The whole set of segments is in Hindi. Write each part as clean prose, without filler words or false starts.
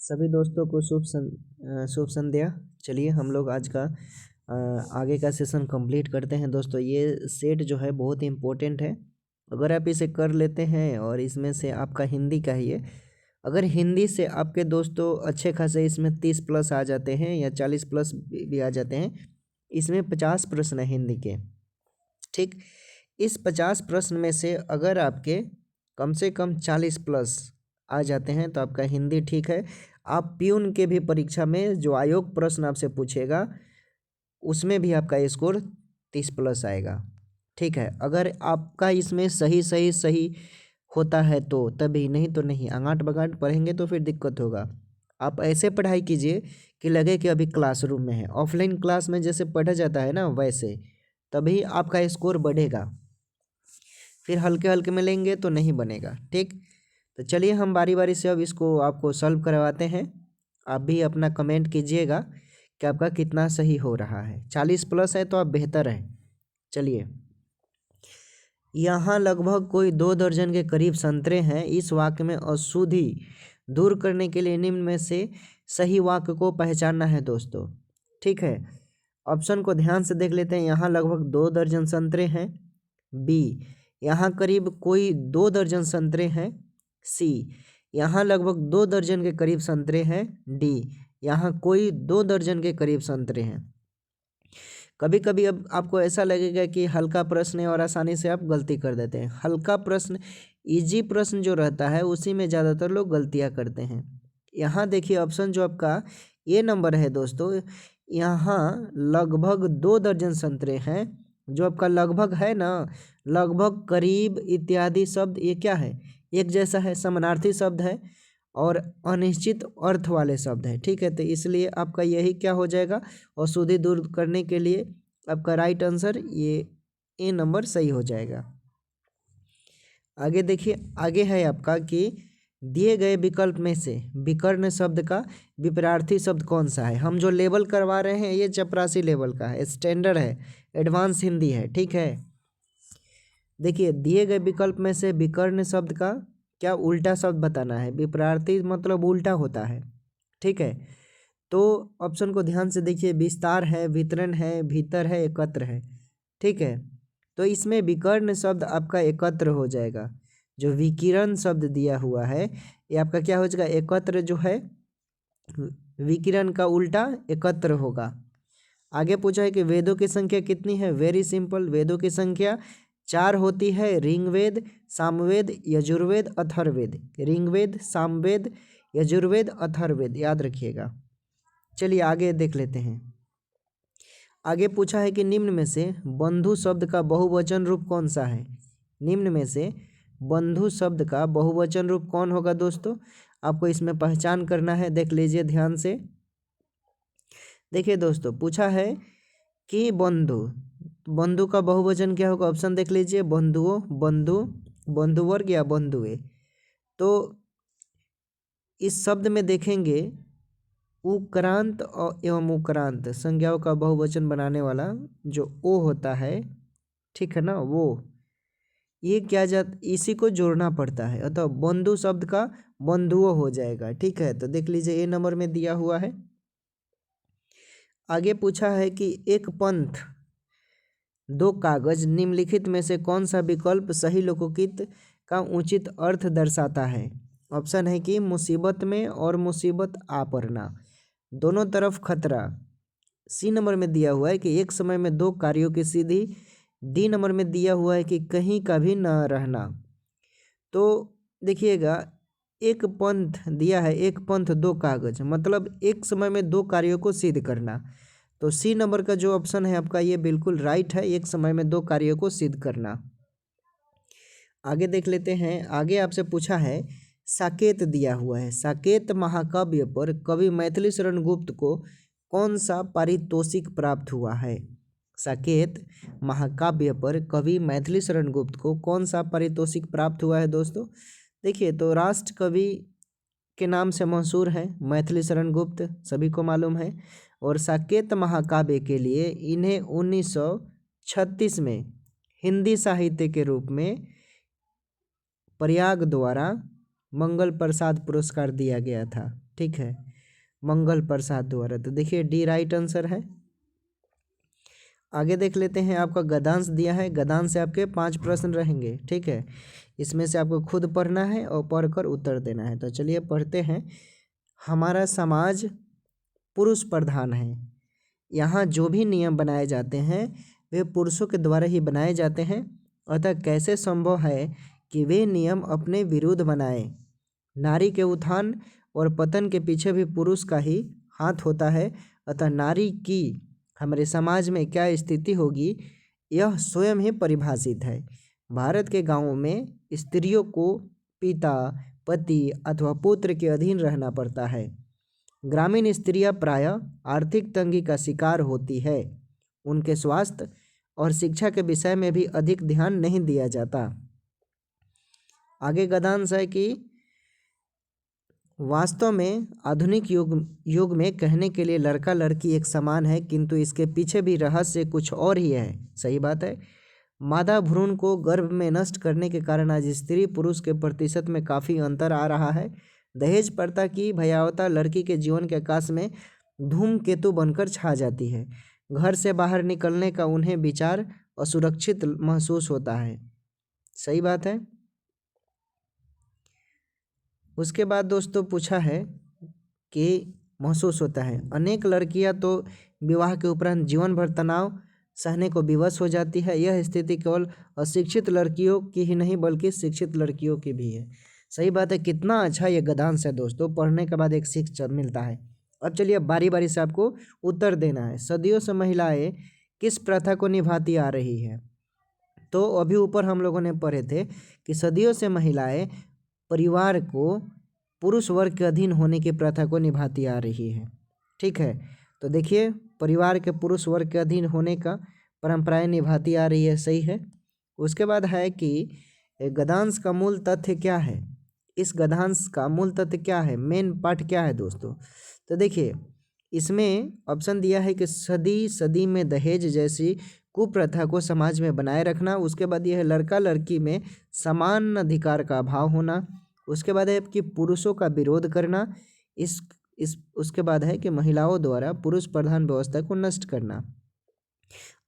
सभी दोस्तों को शुभ संध्या। चलिए हम लोग आज का आगे का सेशन कंप्लीट करते हैं। दोस्तों ये सेट जो है बहुत ही इम्पोर्टेंट है। अगर आप इसे कर लेते हैं और इसमें से आपका हिंदी का ही है, अगर हिंदी से आपके दोस्तों अच्छे खासे इसमें 30 प्लस आ जाते हैं या 40 प्लस भी आ जाते हैं। इसमें 50 प्रश्न है हिंदी के। ठीक, इस 50 प्रश्न में से अगर आपके कम से कम 40 प्लस आ जाते हैं तो आपका हिंदी ठीक है। आप प्यून के भी परीक्षा में जो आयोग प्रश्न आपसे पूछेगा उसमें भी आपका स्कोर 30 प्लस आएगा। ठीक है, अगर आपका इसमें सही सही सही होता है तो तभी, नहीं तो नहीं। आंगाट बगाट पढ़ेंगे तो फिर दिक्कत होगा। आप ऐसे पढ़ाई कीजिए कि लगे कि अभी क्लासरूम में है। ऑफलाइन क्लास में जैसे पढ़ा जाता है ना, वैसे तभी आपका स्कोर बढ़ेगा। फिर हल्के हल्के में लेंगे तो नहीं बनेगा। ठीक, तो चलिए हम बारी बारी से अब इसको आपको सॉल्व करवाते हैं। आप भी अपना कमेंट कीजिएगा कि आपका कितना सही हो रहा है। 40 प्लस है तो आप बेहतर है। चलिए, यहाँ लगभग कोई 2 दर्जन के करीब संतरे हैं। इस वाक्य में अशुद्धि दूर करने के लिए निम्न में से सही वाक्य को पहचानना है दोस्तों। ठीक है, ऑप्शन को ध्यान से देख लेते हैं। यहाँ लगभग 2 दर्जन संतरे हैं। बी, यहाँ करीब कोई 2 दर्जन संतरे हैं। सी, यहाँ लगभग 2 दर्जन के करीब संतरे हैं। डी, यहाँ कोई 2 दर्जन के करीब संतरे हैं। कभी कभी अब आपको ऐसा लगेगा कि हल्का प्रश्न है और आसानी से आप गलती कर देते हैं। हल्का प्रश्न, इजी प्रश्न जो रहता है उसी में ज़्यादातर लोग गलतियां करते हैं। यहाँ देखिए ऑप्शन जो आपका ये नंबर है दोस्तों, यहाँ लगभग 2 दर्जन संतरे हैं। जो आपका लगभग है ना, लगभग, करीब इत्यादि शब्द ये क्या है, एक जैसा है, समानार्थी शब्द है और अनिश्चित अर्थ वाले शब्द है। ठीक है, तो इसलिए आपका यही क्या हो जाएगा, अशुद्धि दूर करने के लिए आपका राइट आंसर ये ए नंबर सही हो जाएगा। आगे देखिए, आगे है आपका कि दिए गए विकल्प में से विकर्ण शब्द का विपरीतार्थी शब्द कौन सा है। हम जो लेवल करवा रहे हैं ये चपरासी लेवल का है, स्टैंडर्ड है, एडवांस हिंदी है। ठीक है, देखिए दिए गए विकल्प में से विकर्ण शब्द का क्या उल्टा शब्द बताना है। विपरीतार्थी मतलब उल्टा होता है। ठीक है, तो ऑप्शन को ध्यान से देखिए, विस्तार है, वितरण है, भीतर है, एकत्र है। ठीक है, तो इसमें विकर्ण शब्द आपका एकत्र हो जाएगा। जो विकिरण शब्द दिया हुआ है ये आपका क्या हो जाएगा, एकत्र जो है, विकिरण का उल्टा एकत्र होगा। आगे पूछा है कि वेदों की संख्या कितनी है। वेरी सिंपल, वेदों की संख्या 4 होती है। ऋग्वेद, सामवेद, यजुर्वेद, अथर्ववेद। ऋग्वेद, सामवेद, यजुर्वेद, अथर्ववेद, याद रखिएगा। चलिए आगे देख लेते हैं। आगे पूछा है कि निम्न में से बंधु शब्द का बहुवचन रूप कौन सा है। निम्न में से बंधु शब्द का बहुवचन रूप कौन होगा दोस्तों, आपको इसमें पहचान करना है। देख लीजिए ध्यान से। देखिए दोस्तों, पूछा है कि बंधु, बंधु का बहुवचन क्या होगा। ऑप्शन देख लीजिए, बंधुओं, बंधु, बंधुवर्ग या बंधुए। तो इस शब्द में देखेंगे उक्रांत एवं उक्रांत संज्ञाओं का बहुवचन बनाने वाला जो ओ होता है, ठीक है ना, वो ये क्या इसी को जोड़ना पड़ता है, अतः बंधु शब्द का बंधुओं हो जाएगा। ठीक है, तो देख लीजिए ए नंबर में दिया हुआ है। आगे पूछा है कि एक पंथ, 2 कागज, निम्नलिखित में से कौन सा विकल्प सही लोकोकित का उचित अर्थ दर्शाता है। ऑप्शन है कि मुसीबत में और मुसीबत आ पड़ना, दोनों तरफ खतरा। सी नंबर में दिया हुआ है कि एक समय में 2 कार्यों की सिद्धि। डी नंबर में दिया हुआ है कि कहीं का भी न रहना। तो देखिएगा, एक पंथ दिया है, एक पंथ 2 कागज, मतलब एक समय में 2 कार्यों को सिद्ध करना। तो सी नंबर का जो ऑप्शन है आपका ये बिल्कुल राइट है, एक समय में 2 कार्यों को सिद्ध करना। आगे देख लेते हैं। आगे आपसे पूछा है, साकेत दिया हुआ है। साकेत महाकाव्य पर कवि मैथिली शरण गुप्त को कौन सा पारितोषिक प्राप्त हुआ है। साकेत महाकाव्य पर कवि मैथिली शरण गुप्त को कौन सा पारितोषिक प्राप्त हुआ है दोस्तों। देखिए, तो राष्ट्र कवि के नाम से मशहूर है मैथिली शरण गुप्त, सभी को मालूम है। और साकेत महाकाव्य के लिए इन्हें 1936 में हिंदी साहित्य के रूप में प्रयाग द्वारा मंगल प्रसाद पुरस्कार दिया गया था। ठीक है, मंगल प्रसाद द्वारा। तो देखिए डी राइट आंसर है। आगे देख लेते हैं, आपका गद्यांश दिया है। गद्यांश से आपके 5 प्रश्न रहेंगे। ठीक है, इसमें से आपको खुद पढ़ना है और पढ़कर उत्तर देना है। तो चलिए पढ़ते हैं। हमारा समाज पुरुष प्रधान है। यहाँ जो भी नियम बनाए जाते हैं वे पुरुषों के द्वारा ही बनाए जाते हैं, अतः कैसे संभव है कि वे नियम अपने विरुद्ध बनाए। नारी के उत्थान और पतन के पीछे भी पुरुष का ही हाथ होता है, अतः नारी की हमारे समाज में क्या स्थिति होगी यह स्वयं ही परिभाषित है। भारत के गांवों में स्त्रियों को पिता, पति अथवा पुत्र के अधीन रहना पड़ता है। ग्रामीण स्त्रियां प्रायः आर्थिक तंगी का शिकार होती है। उनके स्वास्थ्य और शिक्षा के विषय में भी अधिक ध्यान नहीं दिया जाता। आगे गद्यांश है कि वास्तव में आधुनिक युग में कहने के लिए लड़का लड़की एक समान है, किंतु इसके पीछे भी रहस्य कुछ और ही है। सही बात है। मादा भ्रूण को गर्भ में नष्ट करने के कारण आज स्त्री पुरुष के प्रतिशत में काफ़ी अंतर आ रहा है। दहेज प्रथा की भयावहता लड़की के जीवन के आकाश में धूमकेतु बनकर छा जाती है। घर से बाहर निकलने का उन्हें विचार असुरक्षित महसूस होता है। सही बात है। उसके बाद दोस्तों पूछा है कि महसूस होता है। अनेक लड़कियां तो विवाह के उपरांत जीवन भर तनाव सहने को विवश हो जाती है। यह स्थिति केवल अशिक्षित लड़कियों की ही नहीं बल्कि शिक्षित लड़कियों की भी है। सही बात है। कितना अच्छा ये गद्यांश है दोस्तों, पढ़ने के बाद एक शिक्षा मिलता है। अब चलिए बारी बारी से आपको उत्तर देना है। सदियों से महिलाएं किस प्रथा को निभाती आ रही है? तो अभी ऊपर हम लोगों ने पढ़े थे कि सदियों से महिलाएं परिवार को पुरुष वर्ग के अधीन होने की प्रथा को निभाती आ रही है। ठीक है, तो देखिए परिवार के पुरुष वर्ग के अधीन होने का परंपराएं निभाती आ रही है। सही है। उसके बाद है कि गद्यांश का मूल तथ्य क्या है? इस गद्यांश का मूल तथ्य क्या है? मेन पार्ट क्या है दोस्तों? तो देखिए इसमें ऑप्शन दिया है कि सदी सदी में दहेज जैसी कुप्रथा को समाज में बनाए रखना। उसके बाद यह है लड़का लड़की में समान अधिकार का अभाव होना। उसके बाद है कि पुरुषों का विरोध करना। इस उसके बाद है कि महिलाओं द्वारा पुरुष प्रधान व्यवस्था को नष्ट करना।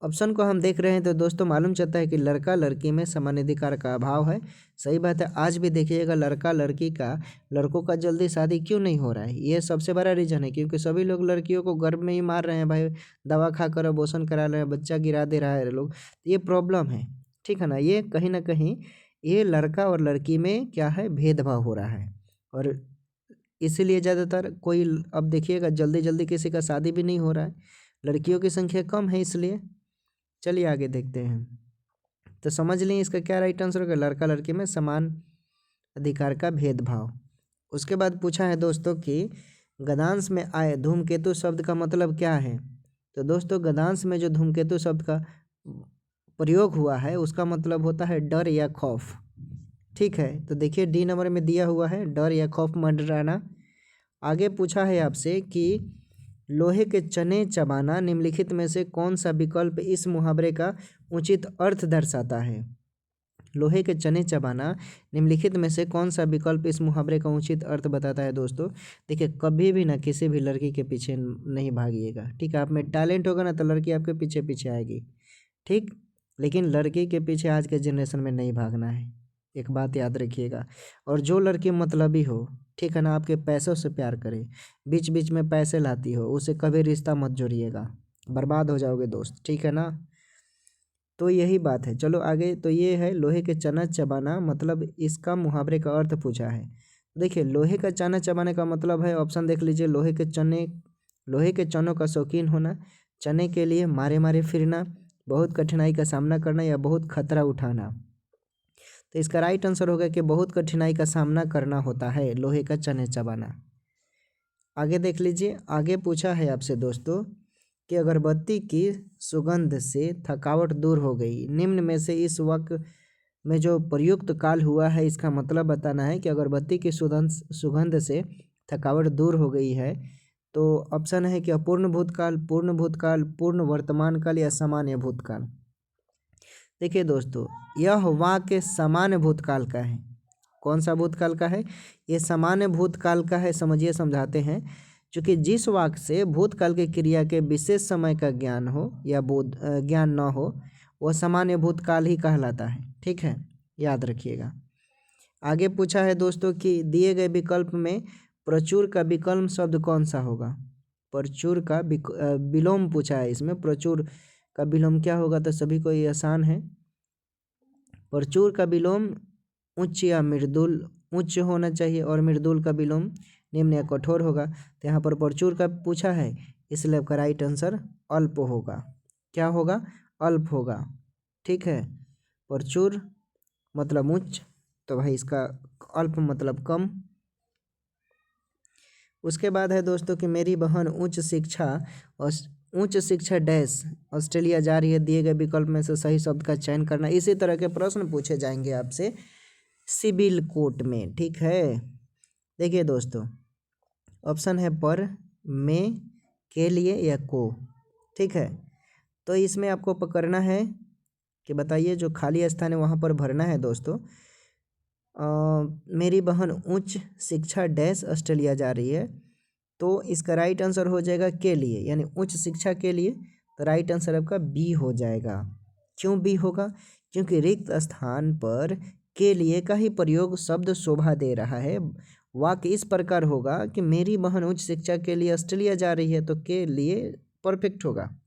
ऑप्शन को हम देख रहे हैं तो दोस्तों मालूम चलता है कि लड़का लड़की में समान अधिकार का अभाव है। सही बात है। आज भी देखिएगा लड़का लड़की का लड़कों का जल्दी शादी क्यों नहीं हो रहा है? ये सबसे बड़ा रीजन है क्योंकि सभी लोग लड़कियों को गर्भ में ही मार रहे हैं भाई, दवा खाकर अबॉर्शन करा रहे हैं, बच्चा गिरा दे रहा है लोग। ये प्रॉब्लम है। ठीक है ना। ये कहीं ना कहीं ये लड़का और लड़की में क्या है, भेदभाव हो रहा है। और इसीलिए ज़्यादातर कोई अब देखिएगा जल्दी जल्दी किसी का शादी भी नहीं हो रहा है। लड़कियों की संख्या कम है इसलिए। चलिए आगे देखते हैं। तो समझ लें इसका क्या राइट आंसर होगा, लड़का लड़की में समान अधिकार का भेदभाव। उसके बाद पूछा है दोस्तों कि गद्यांश में आए धूमकेतु शब्द का मतलब क्या है? तो दोस्तों गद्यांश में जो धूमकेतु शब्द का प्रयोग हुआ है उसका मतलब होता है डर या खौफ। ठीक है, तो देखिए डी नंबर में दिया हुआ है डर या खौफ मंडराना। आगे पूछा है आपसे कि लोहे के चने चबाना निम्नलिखित में से कौन सा विकल्प इस मुहावरे का उचित अर्थ दर्शाता है? लोहे के चने चबाना निम्नलिखित में से कौन सा विकल्प इस मुहावरे का उचित अर्थ बताता है? दोस्तों देखिए कभी भी ना किसी भी लड़की के पीछे नहीं भागिएगा। ठीक है, आप में टैलेंट होगा ना तो लड़की आपके पीछे पीछे आएगी। ठीक, लेकिन लड़की के पीछे आज के जनरेशन में नहीं भागना है, एक बात याद रखिएगा। और जो लड़की मतलबी हो, ठीक है ना, आपके पैसों से प्यार करे, बीच बीच में पैसे लाती हो, उसे कभी रिश्ता मत जोड़िएगा, बर्बाद हो जाओगे दोस्त। ठीक है ना। तो यही बात है। चलो आगे। तो ये है लोहे के चना चबाना, मतलब इसका मुहावरे का अर्थ पूछा है। देखिए लोहे का चना चबाने का मतलब है, ऑप्शन देख लीजिए, लोहे के चनों का शौकीन होना, चने के लिए मारे मारे फिरना, बहुत कठिनाई का सामना करना या बहुत खतरा उठाना। तो इसका राइट आंसर होगा कि बहुत कठिनाई का सामना करना होता है लोहे का चने चबाना। आगे देख लीजिए। आगे पूछा है आपसे दोस्तों कि अगरबत्ती की सुगंध से थकावट दूर हो गई। निम्न में से इस वाक्य में जो प्रयुक्त काल हुआ है इसका मतलब बताना है कि अगरबत्ती की सुगंध से थकावट दूर हो गई है। तो ऑप्शन है कि अपूर्ण भूतकाल, पूर्ण भूतकाल, पूर्ण वर्तमान काल या सामान्य भूतकाल। देखिए दोस्तों यह वाक्य सामान्य भूतकाल का है। कौन सा भूतकाल का है? ये सामान्य भूतकाल का है। समझिए, समझाते हैं। क्योंकि जिस वाक्य से भूतकाल की क्रिया के विशेष समय का ज्ञान हो या बोध ज्ञान न हो, वह सामान्य भूतकाल ही कहलाता है। ठीक है, याद रखिएगा। आगे पूछा है दोस्तों कि दिए गए विकल्प में प्रचुर का विकल्प शब्द कौन सा होगा? प्रचुर का विलोम पूछा है इसमें। प्रचुर का विलोम क्या होगा? तो सभी को ये आसान है। प्रचुर का विलोम उच्च या मृदुल, उच्च होना चाहिए, और मृदुल का विलोम निम्न या कठोर होगा। तो यहाँ पर प्रचुर का पूछा है, इसलिए आपका राइट आंसर अल्प होगा। क्या होगा? अल्प होगा। ठीक है, प्रचुर मतलब उच्च, तो भाई इसका अल्प मतलब कम। उसके बाद है दोस्तों कि मेरी बहन उच्च शिक्षा डैश ऑस्ट्रेलिया जा रही है। दिए गए विकल्प में से सही शब्द का चयन करना। इसी तरह के प्रश्न पूछे जाएंगे आपसे सिविल कोर्ट में। ठीक है, देखिए दोस्तों, ऑप्शन है पर, में, के लिए या को। ठीक है, तो इसमें आपको पकड़ना है कि बताइए जो खाली स्थान है वहाँ पर भरना है दोस्तों। मेरी बहन उच्च शिक्षा डैश ऑस्ट्रेलिया जा रही है, तो इसका राइट आंसर हो जाएगा के लिए, यानी उच्च शिक्षा के लिए। तो राइट आंसर आपका बी हो जाएगा। क्यों बी होगा? क्योंकि रिक्त स्थान पर के लिए का ही प्रयोग शब्द शोभा दे रहा है। वाक्य इस प्रकार होगा कि मेरी बहन उच्च शिक्षा के लिए ऑस्ट्रेलिया जा रही है, तो के लिए परफेक्ट होगा।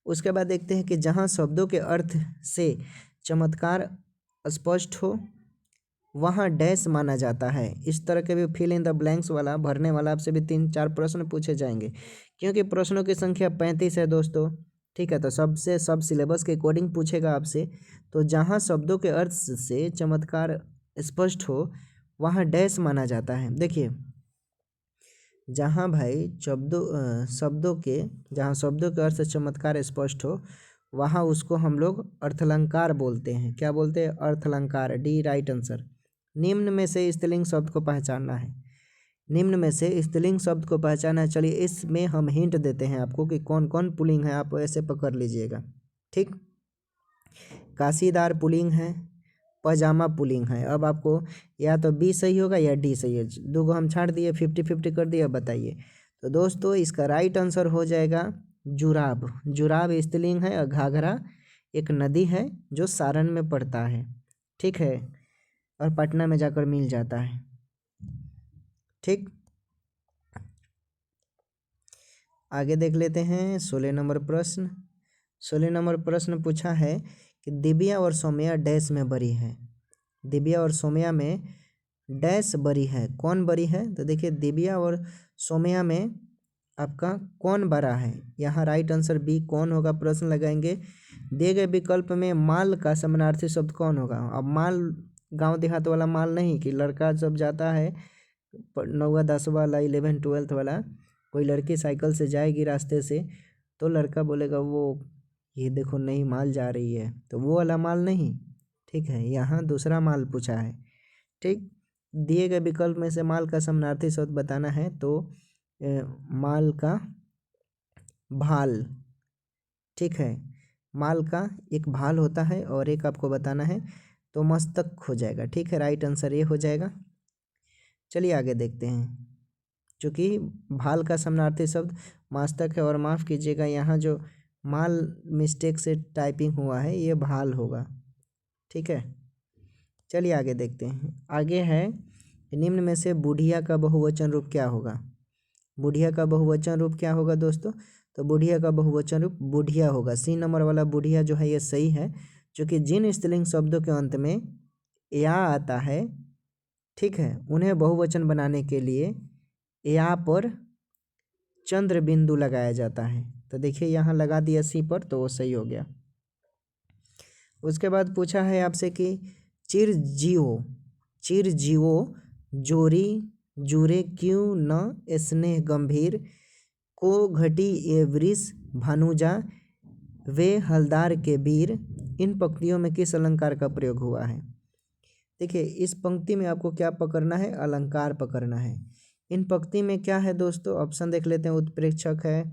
उसके बाद देखते हैं कि जहाँ शब्दों के अर्थ से चमत्कार स्पष्ट हो, वहाँ डैश माना जाता है। इस तरह के भी फिल इन द ब्लैंक्स वाला भरने वाला आपसे भी 3-4 प्रश्न पूछे जाएंगे, क्योंकि प्रश्नों की संख्या 35 है दोस्तों। ठीक है, तो सब सिलेबस के अकॉर्डिंग पूछेगा आपसे। तो जहाँ शब्दों के अर्थ से चमत्कार स्पष्ट हो, वहाँ डैश माना जाता है। देखिए, जहाँ भाई शब्दों के अर्थ से चमत्कार स्पष्ट हो, वहाँ उसको हम लोग अर्थालंकार बोलते हैं। क्या बोलते हैं? अर्थालंकार। D right answer. निम्न में से स्त्रीलिंग शब्द को पहचानना है। निम्न में से स्त्रीलिंग शब्द को पहचानना है। चलिए, इसमें हम हिंट देते हैं आपको कि कौन कौन पुल्लिंग है, आप ऐसे पकड़ लीजिएगा। ठीक, काशीदार पुल्लिंग है, पजामा पुल्लिंग है। अब आपको या तो बी सही होगा या डी सही है। दो हम छाड़ दिए, 50-50 कर दिए। अब बताइए। तो दोस्तों इसका राइट आंसर हो जाएगा जुराब। जुराब स्त्रीलिंग है, और घाघरा एक नदी है जो सारण में पड़ता है। ठीक है, और पटना में जाकर मिल जाता है। ठीक, आगे देख लेते हैं 16 नंबर प्रश्न। 16 नंबर प्रश्न पूछा है कि दिव्या और सौम्या डैश में बरी है। दिव्या और सौम्या में डैश बरी है। कौन बरी है? तो देखिए, दिव्या और सौम्या में आपका कौन बरा है? यहाँ राइट आंसर बी कौन होगा। प्रश्न लगाएंगे, दिए गए विकल्प में माल का समानार्थी शब्द कौन होगा? अब माल गांव देहात वाला माल नहीं कि लड़का जब जाता है 9वां 10वां वाला 11 12 वाला, कोई लड़की साइकिल से जाएगी रास्ते से, तो लड़का बोलेगा वो ये देखो नई माल जा रही है, तो वो वाला माल नहीं। ठीक है, यहाँ दूसरा माल पूछा है। ठीक, दिए गए विकल्प में से माल का समानार्थी शब्द बताना है, तो माल का भाल। ठीक है, माल का एक भाल होता है और एक आपको बताना है, तो मस्तक हो जाएगा। ठीक है, राइट आंसर ये हो जाएगा। चलिए आगे देखते हैं। चूँकि भाल का समानार्थी शब्द मस्तक है, और माफ़ कीजिएगा यहाँ जो माल मिस्टेक से टाइपिंग हुआ है ये भाल होगा। ठीक है, चलिए आगे देखते हैं। आगे है, निम्न में से बुढ़िया का बहुवचन रूप क्या होगा? बुढ़िया का बहुवचन रूप क्या होगा दोस्तों? तो बुढ़िया का बहुवचन रूप बुढ़िया होगा। सी नंबर वाला बुढ़िया जो है ये सही है, क्योंकि जिन स्त्रीलिंग शब्दों के अंत में या आता है, ठीक है, उन्हें बहुवचन बनाने के लिए या पर चंद्र बिंदु लगाया जाता है। तो देखिए यहाँ लगा दिया सी पर, तो वो सही हो गया। उसके बाद पूछा है आपसे कि चिरजीवो जोरी जुरे क्यों न स्नेह गंभीर को घटी ये वृष भानुजा वे हलदार के वीर। इन पंक्तियों में किस अलंकार का प्रयोग हुआ है? देखिए, इस पंक्ति में आपको क्या पकड़ना है? अलंकार पकड़ना है। इन पंक्ति में क्या है दोस्तों? ऑप्शन देख लेते हैं। उत्प्रेक्षक है,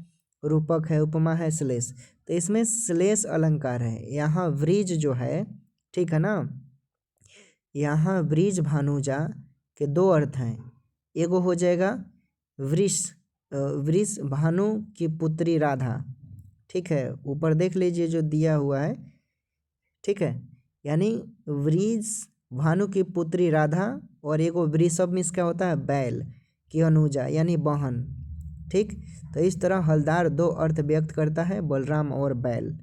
रूपक है, उपमा है, श्लेष। तो इसमें श्लेष अलंकार है। यहाँ वृज जो है, ठीक है ना, यहाँ वृष भानुजा के दो अर्थ हैं। एगो हो जाएगा वृष वृष भानु की पुत्री राधा, ठीक है, ऊपर देख लीजिए जो दिया हुआ है, ठीक है, यानी वृष भानु की पुत्री राधा, और एगो वृषभ मीन्स क्या होता है, बैल की अनुजा यानी बहन, ठीक। तो इस तरह हलदार दो अर्थ व्यक्त करता है, बलराम और बैल।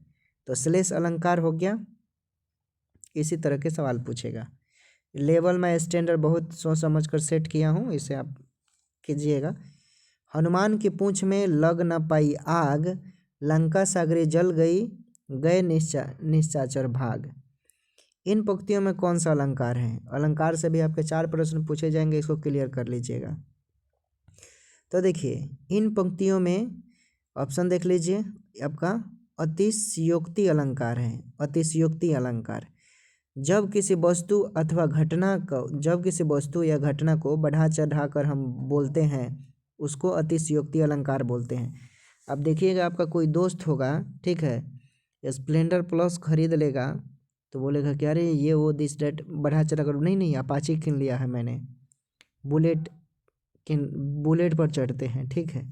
तो श्लेष अलंकार हो गया। इसी तरह के सवाल पूछेगा। लेवल में स्टैंडर्ड बहुत सोच समझ कर सेट किया हूँ, इसे आप कीजिएगा। हनुमान की पूंछ में लग न पाई आग, लंका सागरी जल गई, गए निश्चाचर भाग। इन पंक्तियों में कौन सा अलंकार है? अलंकार से भी आपके 4 प्रश्न पूछे जाएंगे, इसको क्लियर कर लीजिएगा। तो देखिए इन पंक्तियों में ऑप्शन देख लीजिए, आपका अतिशयोक्ति अलंकार है। अतिशयोक्ति अलंकार जब किसी वस्तु अथवा घटना को, जब किसी वस्तु या घटना को बढ़ा चढ़ा कर हम बोलते हैं, उसको अतिशयोक्ति अलंकार बोलते हैं। अब देखिएगा, आपका कोई दोस्त होगा, ठीक है, स्प्लेंडर प्लस खरीद लेगा तो बोलेगा कि अरे ये वो दिस डेट, बढ़ा चढ़ा कर, नहीं अपाची किन लिया है मैंने, बुलेट पर चढ़ते हैं, ठीक है।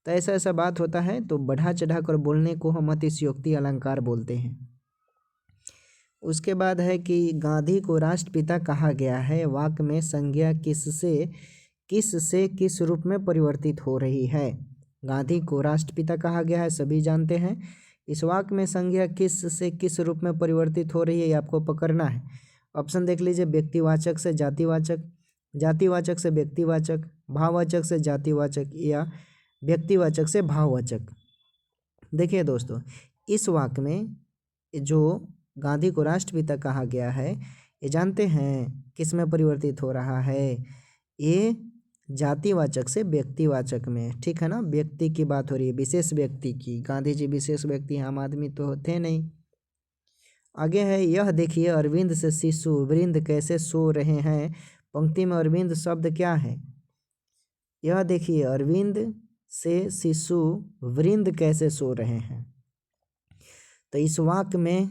तो ऐसा ऐसा बात होता है, तो बढ़ा चढ़ा कर बोलने को हम अतिशयोक्ति अलंकार बोलते हैं। उसके बाद है कि गांधी को राष्ट्रपिता कहा गया है, वाक्य में संज्ञा किससे किस रूप में परिवर्तित हो रही है। गांधी को राष्ट्रपिता कहा गया है, सभी जानते हैं। इस वाक्य में संज्ञा किस से किस रूप में परिवर्तित हो रही है, ये आपको पकड़ना है। ऑप्शन देख लीजिए, व्यक्तिवाचक से जातिवाचक, जातिवाचक से व्यक्तिवाचक, भाववाचक से जातिवाचक, या व्यक्तिवाचक से भाववाचक। देखिए दोस्तों, इस वाक्य में जो गांधी को राष्ट्रपिता कहा गया है, ये जानते हैं किस में परिवर्तित हो रहा है, ये जातिवाचक से व्यक्तिवाचक में, ठीक है ना। व्यक्ति की बात हो रही है, विशेष व्यक्ति की। गांधी जी विशेष व्यक्ति, आम आदमी तो थे नहीं। आगे है, यह देखिए अरविंद से शिशु वृंद कैसे सो रहे हैं। पंक्ति में अरविंद शब्द क्या है? यह देखिए अरविंद से शिशु वृंद कैसे सो रहे हैं। तो इस वाक्य में,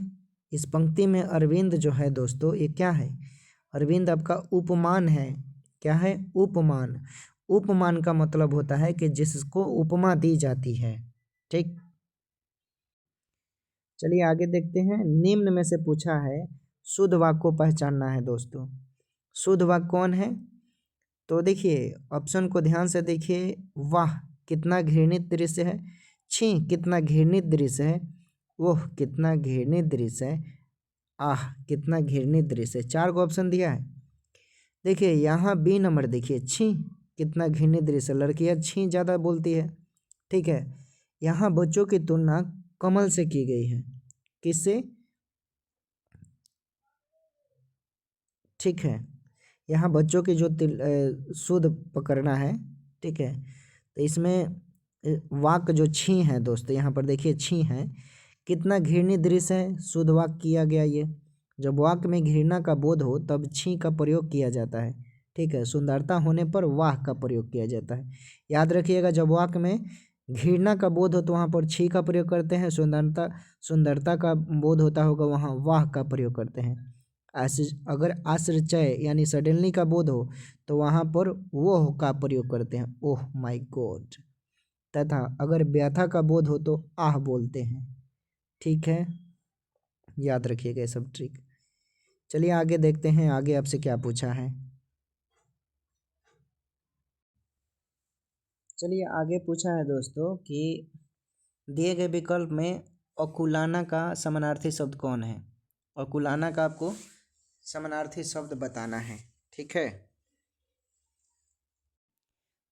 इस पंक्ति में अरविंद जो है दोस्तों, ये क्या है? अरविंद आपका उपमान है। क्या है? उपमान। उपमान का मतलब होता है कि जिसको उपमा दी जाती है, ठीक। चलिए आगे देखते हैं। निम्न में से पूछा है, शुद्ध वाक्य को पहचानना है दोस्तों। शुद्ध वाक्य कौन है? तो देखिए ऑप्शन को ध्यान से देखिए। वाह कितना घृणित दृश्य है, छी कितना घृणित दृश्य है, ओह कितना घृणित दृश्य है, आह कितना घृणित दृश्य है। 4 को ऑप्शन दिया है। देखिए यहाँ बी नंबर देखिए, छी कितना घृणित दृश्य, लड़कियाँ छी ज़्यादा बोलती है, ठीक है। यहाँ बच्चों की तुलना कमल से की गई है। किससे? ठीक है, यहाँ बच्चों की जो शुद्ध पकड़ना है, ठीक है। तो इसमें वाक्य जो छी है दोस्तों, यहाँ पर देखिए छी है, कितना घृणित दृश्य है, शुद्ध वाक्य किया गया। ये जब वाक्य में घृणा का बोध हो तब छी का प्रयोग किया जाता है, ठीक है। सुंदरता होने पर वाह का प्रयोग किया जाता है। याद रखिएगा, जब वाक्य में घृणा का बोध हो तो वहाँ पर छी का प्रयोग करते हैं, सुंदरता का बोध होता होगा वहाँ वाह का प्रयोग करते हैं। अगर आश्चर्य यानी सडनली का बोध हो तो वहाँ पर वोह का प्रयोग करते हैं, ओह माय गॉड। तथा अगर व्यथा का बोध हो तो आह बोलते हैं, ठीक है। याद रखिएगा ये सब ट्रिक। चलिए आगे देखते हैं, आगे आपसे क्या पूछा है। चलिए आगे पूछा है दोस्तों कि दिए गए विकल्प में अकुलाना का समानार्थी शब्द कौन है। अकुलाना का आपको समानार्थी शब्द बताना है, ठीक है।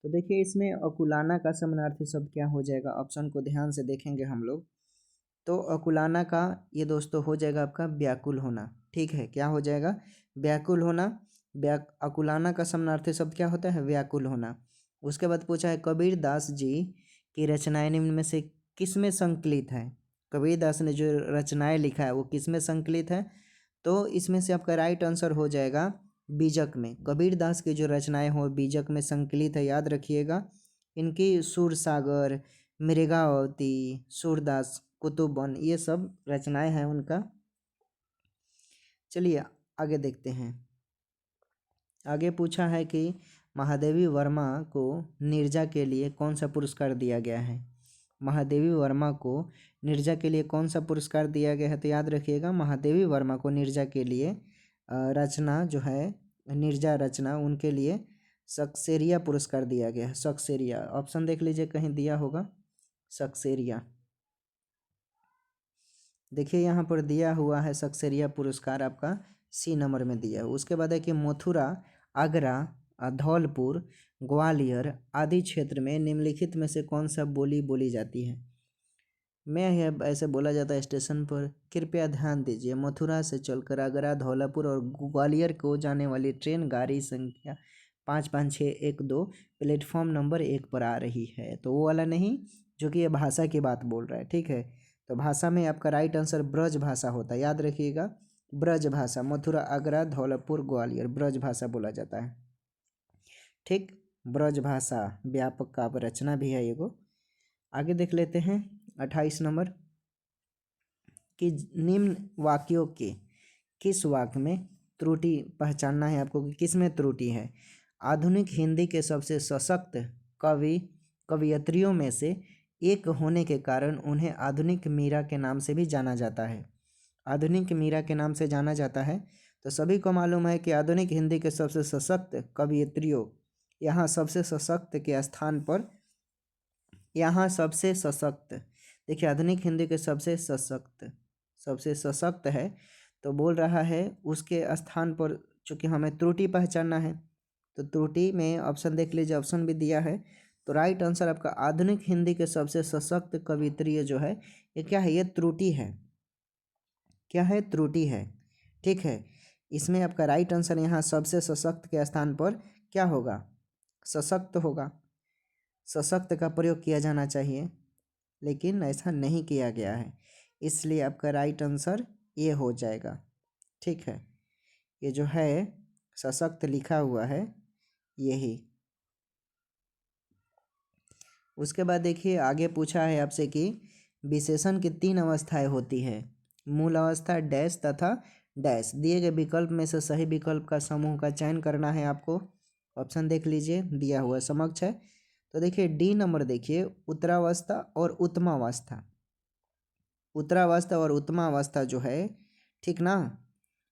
तो देखिए इसमें अकुलाना का समानार्थी शब्द क्या हो जाएगा, ऑप्शन को ध्यान से देखेंगे हम लोग। तो अकुलाना का ये दोस्तों हो जाएगा आपका व्याकुल होना, ठीक है। क्या हो जाएगा? व्याकुल होना। अकुलाना का समानार्थी शब्द क्या होता है? व्याकुल होना। उसके बाद पूछा है, कबीर दास जी की रचनाएं निम्न में से किस में संकलित है। कबीर दास ने जो रचनाएं लिखा है वो किस में संकलित है? तो इसमें से आपका राइट आंसर हो जाएगा बीजक में। कबीर दास की जो रचनाएं हो बीजक में संकलित है, याद रखिएगा। इनकी सूरसागर, मृगावती, सूरदास, कुतुबन, ये सब रचनाएं हैं उनका। चलिए आगे देखते हैं। आगे पूछा है कि महादेवी वर्मा को नीरजा के लिए कौन सा पुरस्कार दिया गया है। महादेवी वर्मा को नीरजा के लिए कौन सा पुरस्कार दिया गया है, तो याद रखिएगा महादेवी वर्मा को नीरजा के लिए रचना जो है नीरजा रचना उनके लिए सक्सेरिया पुरस्कार दिया गया है। सक्सेरिया ऑप्शन देख लीजिए कहीं दिया होगा, सक्सेरिया देखिए यहाँ पर दिया हुआ है सक्सेरिया पुरस्कार आपका सी नंबर में दिया है। उसके बाद है कि मथुरा, आगरा, धौलपुर, ग्वालियर आदि क्षेत्र में निम्नलिखित में से कौन सा बोली बोली जाती है। मैं है ऐसे बोला जाता है स्टेशन पर, कृपया ध्यान दीजिए मथुरा से चलकर आगरा, धौलापुर और ग्वालियर को जाने वाली ट्रेन गाड़ी संख्या 55612 प्लेटफॉर्म नंबर 1 पर आ रही है। तो वो वाला नहीं जो कि ये भाषा की बात बोल रहा है, ठीक है। तो भाषा में आपका राइट आंसर ब्रज भाषा होता है, याद रखिएगा ब्रज भाषा। मथुरा, आगरा, धौलपुर, ग्वालियर ब्रज भाषा बोला जाता है, ठीक। ब्रज भाषा व्यापक काव्य रचना भी है एगो। आगे देख लेते हैं 28 नंबर कि निम्न वाक्यों के किस वाक्य में त्रुटि पहचानना है आपको कि किस में त्रुटि है। आधुनिक हिंदी के सबसे सशक्त कवियत्रियों में से एक होने के कारण उन्हें आधुनिक मीरा के नाम से भी जाना जाता है। आधुनिक मीरा के नाम से जाना जाता है। तो सभी को मालूम है कि आधुनिक हिंदी के सबसे सशक्त कवियत्रियों, यहाँ सबसे सशक्त के स्थान पर, यहाँ सबसे सशक्त देखिए आधुनिक हिंदी के सबसे सशक्त है, तो बोल रहा है उसके स्थान पर चूंकि हमें त्रुटि पहचानना है, तो त्रुटि में ऑप्शन देख लीजिए, ऑप्शन भी दिया है। तो राइट आंसर आपका आधुनिक हिंदी के सबसे सशक्त कवियत्री जो है ये क्या है, ये त्रुटि है। क्या है, त्रुटि है, ठीक है। इसमें आपका राइट आंसर यहाँ सबसे सशक्त के स्थान पर क्या होगा, सशक्त होगा। सशक्त का प्रयोग किया जाना चाहिए लेकिन ऐसा नहीं किया गया है, इसलिए आपका राइट आंसर ये हो जाएगा, ठीक है। ये जो है सशक्त लिखा हुआ है यही। उसके बाद देखिए आगे पूछा है आपसे कि विशेषण की 3 अवस्थाएं होती है, मूल अवस्था, डैश तथा डैश। दिए गए विकल्प में से सही विकल्प का समूह का चयन करना है आपको। ऑप्शन देख लीजिए दिया हुआ समक्ष है। तो देखिए डी नंबर देखिए उत्तरावस्था और उत्तमावस्था। उत्तरावस्था और उत्तमावस्था जो है, ठीक ना,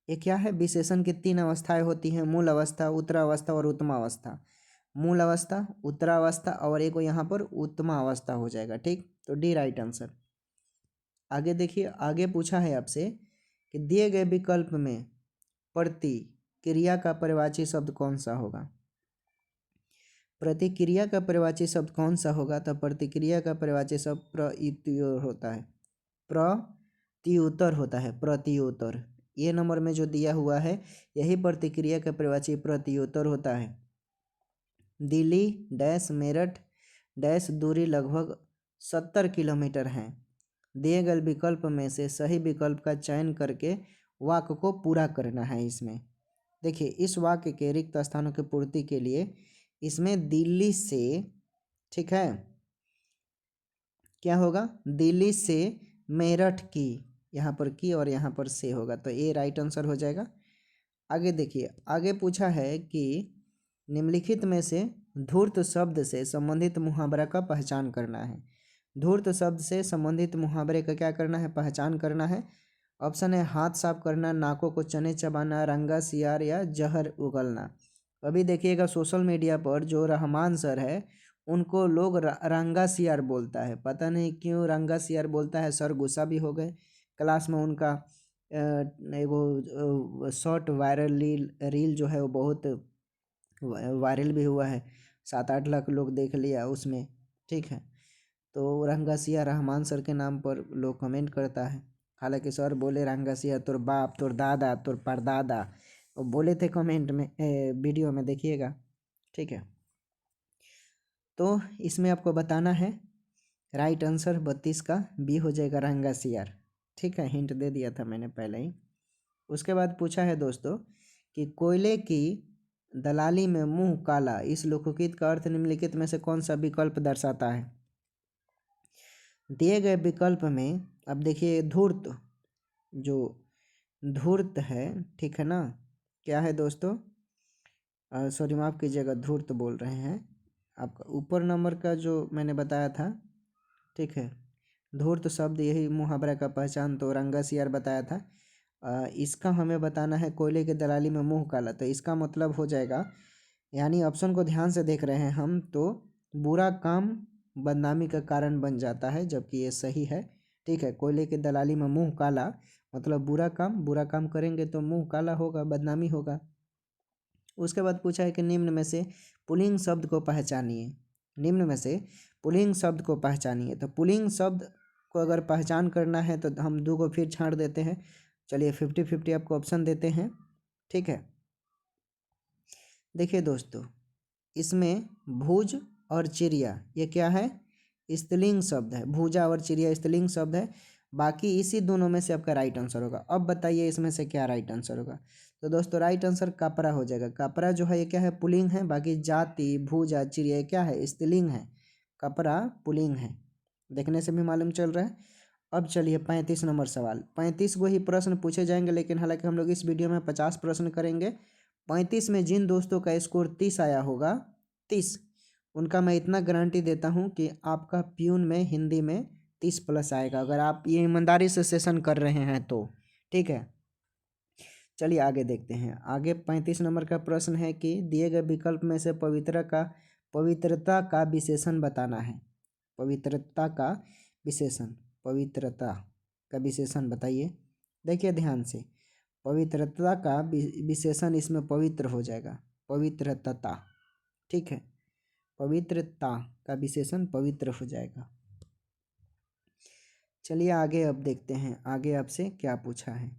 ये क्या है, विशेषण की 3 अवस्थाएं होती हैं, मूल अवस्था, उत्तरावस्था और उत्तमावस्था। मूल अवस्था, उत्तरावस्था और एक यहाँ पर उत्तमावस्था हो जाएगा, ठीक। तो डी राइट आंसर। आगे देखिए आगे पूछा है आपसे कि दिए गए विकल्प में प्रतिक्रिया का पर्यायवाची शब्द कौन सा होगा। प्रतिक्रिया का पर्यायवाची शब्द कौन सा होगा, तो प्रतिक्रिया का पर्यायवाची शब्द प्रत्युत्तर होता है, प्रत्युत्तर होता है, प्रत्युत्तर। ये नंबर में जो दिया हुआ है यही प्रतिक्रिया का पर्यायवाची प्रत्युत्तर होता है। दिल्ली डैश मेरठ डैश दूरी लगभग 70 किलोमीटर है। दिए गए विकल्प में से सही विकल्प का चयन करके वाक्य को पूरा करना है। इसमें देखिए इस वाक्य के रिक्त स्थानों की पूर्ति के लिए इसमें दिल्ली से, ठीक है, क्या होगा, दिल्ली से मेरठ की, यहाँ पर की और यहाँ पर से होगा, तो ये राइट आंसर हो जाएगा। आगे देखिए आगे पूछा है कि निम्नलिखित में से धूर्त शब्द से संबंधित मुहावरा का पहचान करना है। धूर्त शब्द से संबंधित मुहावरे का क्या करना है, पहचान करना है। ऑप्शन है हाथ साफ करना, नाकों को चने चबाना, रंगा सियार या जहर उगलना। अभी देखिएगा सोशल मीडिया पर जो रहमान सर है उनको लोग रंगा सियार बोलता है, पता नहीं क्यों रंगा सियार बोलता है। सर गुस्सा भी हो गए। क्लास में उनका एगो शॉर्ट वायरल रील जो है वो बहुत वायरल भी हुआ है, 7-8 लाख लोग देख लिया उसमें, ठीक है। तो रंगासिया रहमान सर के नाम पर लोग कमेंट करता है, हालांकि सर बोले रंगासिया तोर बाप तोर दादा तोर परदादा, वो बोले थे कमेंट में, वीडियो में देखिएगा, ठीक है। तो इसमें आपको बताना है राइट आंसर 32 का बी हो जाएगा, रंगासियार, ठीक है। हिंट दे दिया था मैंने पहले ही। उसके बाद पूछा है दोस्तों कि कोयले की दलाली में मुंह काला, इस लोकगीत का अर्थ निम्नलिखित में से कौन सा विकल्प दर्शाता है। दिए गए विकल्प में अब देखिए धूर्त, जो धूर्त है, ठीक है ना, क्या है दोस्तों, सॉरी माफ़ कीजिएगा, धूर्त बोल रहे हैं। आपका ऊपर नंबर का जो मैंने बताया था, ठीक है, धूर्त शब्द यही मुहावरा का पहचान तो रंगासियार बताया था। इसका हमें बताना है कोयले की दलाली में मुंह काला, तो इसका मतलब हो जाएगा, यानी ऑप्शन को ध्यान से देख रहे हैं हम तो बुरा काम बदनामी का कारण बन जाता है, जबकि ये सही है। ठीक है, कोयले की दलाली में मुंह काला मतलब बुरा काम करेंगे तो मुंह काला होगा, बदनामी होगा। उसके बाद पूछा है कि निम्न में से पुल्लिंग शब्द को पहचानिए। निम्न में से पुल्लिंग शब्द को पहचानिए, तो पुल्लिंग शब्द को अगर पहचान करना है तो हम दो को फिर छांट देते हैं। चलिए 50-50 आपको ऑप्शन देते हैं, ठीक है। देखिए दोस्तों, इसमें भुज और चिड़िया ये क्या है, स्त्रीलिंग शब्द है। भूजा और चिड़िया स्त्रीलिंग शब्द है। बाकी इसी दोनों में से आपका राइट आंसर होगा। अब बताइए इसमें से क्या राइट आंसर होगा। तो दोस्तों राइट आंसर कपरा हो जाएगा। कपरा जो है ये क्या है, पुल्लिंग है। बाकी जाति, भूजा, चिड़िया क्या है, स्त्रीलिंग है। कपरा पुल्लिंग है, देखने से भी मालूम चल रहा है। अब चलिए 35 नंबर सवाल। 35 को ही प्रश्न पूछे जाएंगे, लेकिन हालांकि हम लोग इस वीडियो में 50 प्रश्न करेंगे। 35 में जिन दोस्तों का स्कोर 30 आया होगा, 30, उनका मैं इतना गारंटी देता हूं कि आपका प्यून में हिंदी में 30+ आएगा, अगर आप ये ईमानदारी से सेशन कर रहे हैं तो। ठीक है, चलिए आगे देखते हैं। आगे 35 नंबर का प्रश्न है कि दिए गए विकल्प में से पवित्रता का विशेषण बताना है। पवित्रता का विशेषण बताइए। देखिए ध्यान से, पवित्रता का विशेषण इसमें पवित्र हो जाएगा, पवित्रता। ठीक है, पवित्रता का विशेषण पवित्र हो जाएगा। चलिए आगे अब देखते हैं आगे आपसे क्या पूछा है।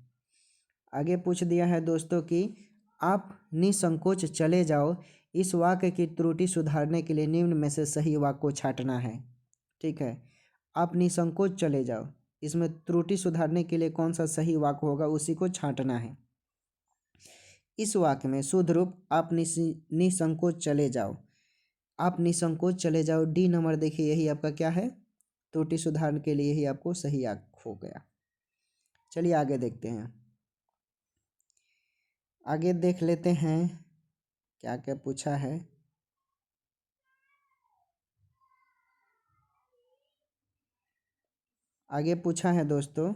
आगे पूछ दिया है दोस्तों कि आप निसंकोच चले जाओ। इस वाक्य की त्रुटि सुधारने के लिए निम्न में से सही वाक्य को छांटना है। ठीक है, आप निसंकोच चले जाओ, इसमें त्रुटि सुधारने के लिए कौन सा सही वाक्य होगा उसी को छांटना है। इस वाक्य में शुद्ध रूप आप निसंकोच चले जाओ। आप निसंकोच चले जाओ, डी नंबर देखिए, यही आपका क्या है, त्रुटि सुधार के लिए ही आपको सही हो गया। चलिए आगे देखते हैं। आगे देख लेते हैं क्या क्या पूछा है। आगे पूछा है दोस्तों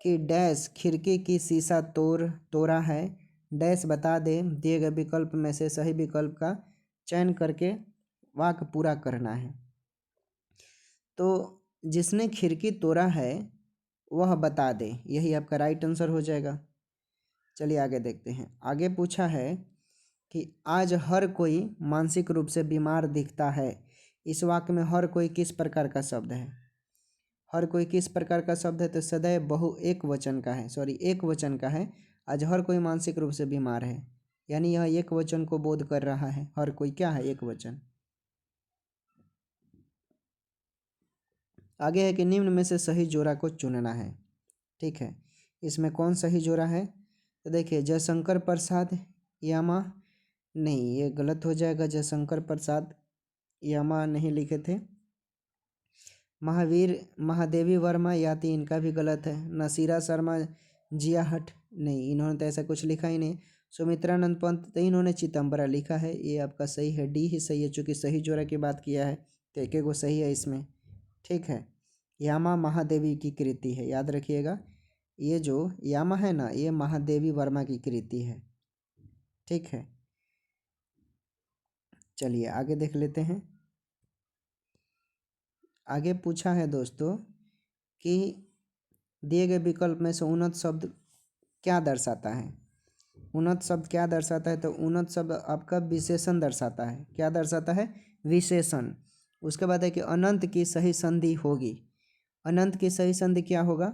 कि डैश खिड़की की शीशा तोड़ा है, डैश बता दे। दिए गए विकल्प में से सही विकल्प का चयन करके वाक्य पूरा करना है। तो जिसने खिड़की तोड़ा है वह बता दे, यही आपका राइट आंसर हो जाएगा। चलिए आगे देखते हैं। आगे पूछा है कि आज हर कोई मानसिक रूप से बीमार दिखता है। इस वाक्य में हर कोई किस प्रकार का शब्द है। हर कोई किस प्रकार का शब्द है, तो सदैव एक वचन का है। आज हर कोई मानसिक रूप से बीमार है, यानी यह एक वचन को बोध कर रहा है। हर कोई क्या है, एक वचन। आगे है कि निम्न में से सही जोड़ा को चुनना है। ठीक है, इसमें कौन सही जोड़ा है, तो देखिए जयशंकर प्रसाद यामा, नहीं ये गलत हो जाएगा। जयशंकर प्रसाद यामा नहीं लिखे थे। महादेवी वर्मा याति, इनका भी गलत है। नसीरा शर्मा जिया हट, नहीं इन्होंने तो ऐसा कुछ लिखा ही नहीं। सुमित्रानंद पंत, तो इन्होंने चिदम्बरा लिखा है। ये आपका सही है, डी ही सही है, चूँकि सही जोड़ा की बात किया है तो एक को सही है इसमें। ठीक है, यामा महादेवी की कृति है, याद रखिएगा। ये जो यामा है ना, ये महादेवी वर्मा की कृति है। ठीक है, चलिए आगे देख लेते हैं। आगे पूछा है दोस्तों कि दिए गए विकल्प में से उन्नत शब्द क्या दर्शाता है। उन्नत शब्द क्या दर्शाता है, तो उन्नत शब्द आपका विशेषण दर्शाता है। क्या दर्शाता है, विशेषण। उसके बाद है कि अनंत की सही संधि होगी। अनंत की सही संधि क्या होगा,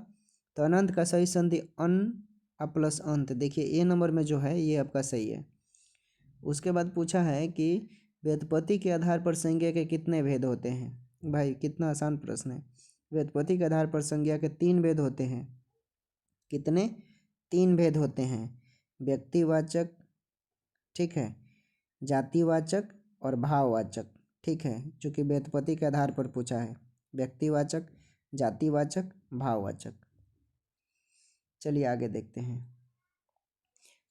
तो अनंत का सही संधि अन प्लस अंत। देखिए ए नंबर में जो है ये आपका सही है। उसके बाद पूछा है कि व्युत्पत्ति के आधार पर संज्ञा के कितने भेद होते हैं। भाई कितना आसान प्रश्न है। व्युत्पत्ति के आधार पर संज्ञा के 3 भेद होते हैं। कितने, 3 भेद होते हैं। व्यक्तिवाचक, ठीक है, जातिवाचक और भाववाचक। ठीक है, चूँकि व्युत्पत्ति के आधार पर पूछा है, व्यक्तिवाचक, जातिवाचक, भाववाचक। चलिए आगे देखते हैं।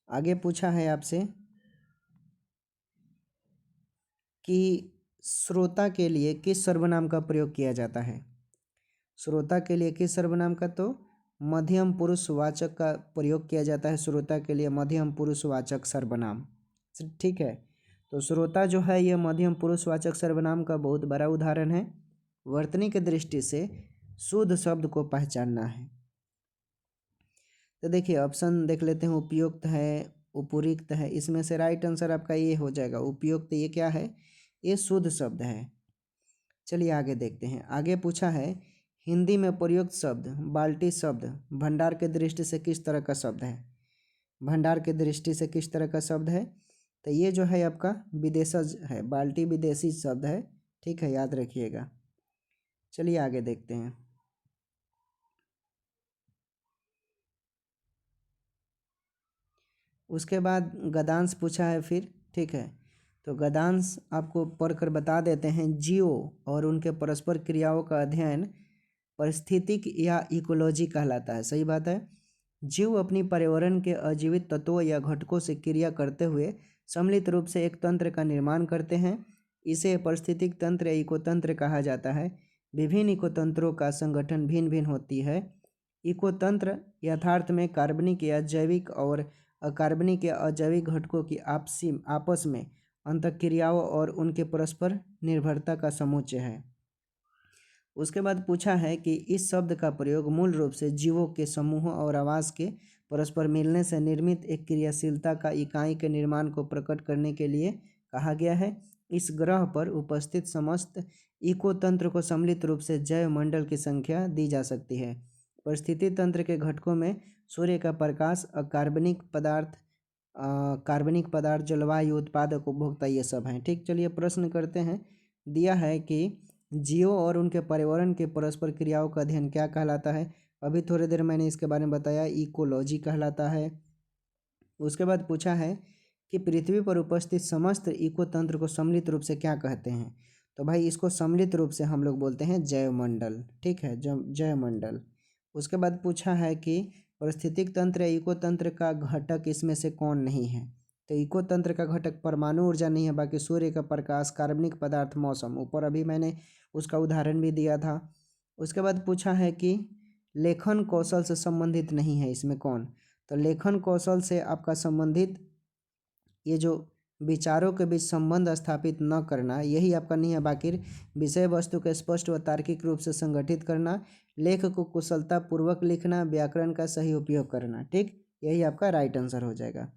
आगे पूछा है आपसे कि श्रोता के लिए किस सर्वनाम का प्रयोग किया जाता है। श्रोता के लिए किस सर्वनाम का, तो मध्यम पुरुषवाचक का प्रयोग किया जाता है। श्रोता के लिए मध्यम पुरुषवाचक सर्वनाम, ठीक है। तो श्रोता जो है ये मध्यम पुरुषवाचक सर्वनाम का बहुत बड़ा उदाहरण है। वर्तनी की दृष्टि से शुद्ध शब्द को पहचानना है। तो देखिए ऑप्शन देख लेते हैं। उपयुक्त है, उपयुक्त है, इसमें से राइट आंसर आपका ये हो जाएगा। उपयुक्त ये क्या है, ये शुद्ध शब्द है। चलिए आगे देखते हैं। आगे पूछा है हिंदी में प्रयुक्त शब्द बाल्टी शब्द भंडार के दृष्टि से किस तरह का शब्द है। भंडार के दृष्टि से किस तरह का शब्द है, तो ये जो है आपका विदेशज है। बाल्टी विदेशी शब्द है, ठीक है, याद रखिएगा। चलिए आगे देखते हैं। उसके बाद गद्यांश पूछा है फिर, ठीक है। तो गद्यांश आपको पढ़कर बता देते हैं। जीवों और उनके परस्पर क्रियाओं का अध्ययन पारिस्थितिक या इकोलॉजी कहलाता है। सही बात है। जीव अपनी पर्यावरण के अजीवित तत्वों या घटकों से क्रिया करते हुए सम्मिलित रूप से एक तंत्र का निर्माण करते हैं। इसे पारिस्थितिक तंत्र या इकोतंत्र कहा जाता है। विभिन्न इकोतंत्रों का संगठन भिन्न भिन्न होती है। इकोतंत्र यथार्थ में कार्बनिक या जैविक और अकार्बनिक या अजैविक घटकों की आपस में अंतःक्रियाओं और उनके परस्पर निर्भरता का समुच्चय है। उसके बाद पूछा है कि इस शब्द का प्रयोग मूल रूप से जीवों के समूह और आवास के परस्पर मिलने से निर्मित एक क्रियाशीलता का इकाई के निर्माण को प्रकट करने के लिए कहा गया है। इस ग्रह पर उपस्थित समस्त इकोतंत्र को सम्मिलित रूप से जैव मंडल की संख्या दी जा सकती है। परिस्थिति तंत्र के घटकों में सूर्य का प्रकाश, कार्बनिक पदार्थ, जलवायु, उत्पादक, उपभोक्ता, ये सब हैं। ठीक, चलिए प्रश्न करते हैं। दिया है कि जीवों और उनके पर्यावरण के परस्पर क्रियाओं का अध्ययन क्या कहलाता है। अभी थोड़ी देर मैंने इसके बारे में बताया, इकोलॉजी कहलाता है। उसके बाद पूछा है कि पृथ्वी पर उपस्थित समस्त इकोतंत्र को सम्मिलित रूप से क्या कहते हैं। तो भाई इसको सम्मिलित रूप से हम लोग बोलते हैं जैवमंडल, ठीक है, जैवमंडल। उसके बाद पूछा है कि पारिस्थितिक तंत्र या इकोतंत्र का घटक इसमें से कौन नहीं है। तो इकोतंत्र का घटक परमाणु ऊर्जा नहीं है, बाकी सूर्य का प्रकाश, कार्बनिक पदार्थ, मौसम, ऊपर अभी मैंने उसका उदाहरण भी दिया था। उसके बाद पूछा है कि लेखन कौशल से संबंधित नहीं है, इसमें कौन। तो लेखन कौशल से आपका संबंधित ये जो विचारों के बीच संबंध स्थापित न करना, यही आपका नहीं है। बाकी विषय वस्तु को स्पष्ट व तार्किक रूप से संगठित करना, लेख को कुशलता पूर्वक लिखना, व्याकरण का सही उपयोग करना, ठीक, यही आपका राइट आंसर हो जाएगा।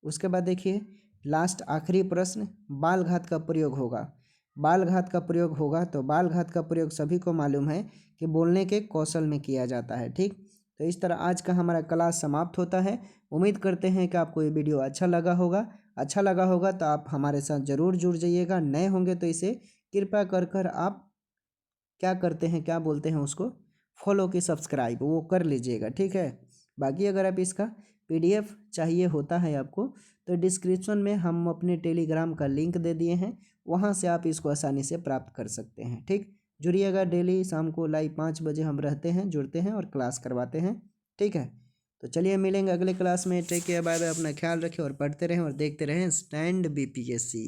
उसके बाद देखिए लास्ट आखिरी प्रश्न, बाल घात का प्रयोग होगा। बाल घात का प्रयोग होगा तो बाल घात का प्रयोग सभी को मालूम है कि बोलने के कौशल में किया जाता है। ठीक, तो इस तरह आज का हमारा क्लास समाप्त होता है। उम्मीद करते हैं कि आपको ये वीडियो अच्छा लगा होगा। अच्छा लगा होगा तो आप हमारे साथ ज़रूर जुड़ जाइएगा। नए होंगे तो इसे कृपया कर आप क्या करते हैं, क्या बोलते हैं उसको, फॉलो की सब्सक्राइब वो कर लीजिएगा, ठीक है। बाकी अगर आप इसका PDF चाहिए होता है आपको, तो डिस्क्रिप्शन में हम अपने टेलीग्राम का लिंक दे दिए हैं, वहाँ से आप इसको आसानी से प्राप्त कर सकते हैं। ठीक, जुड़िएगा। डेली शाम को लाइव 5 बजे हम रहते हैं, जुड़ते हैं और क्लास करवाते हैं, ठीक है। तो चलिए मिलेंगे अगले क्लास में। टेक केयर, बाय बाय, अपना ख्याल रखें और पढ़ते रहें और देखते रहें स्टैंड BPSC।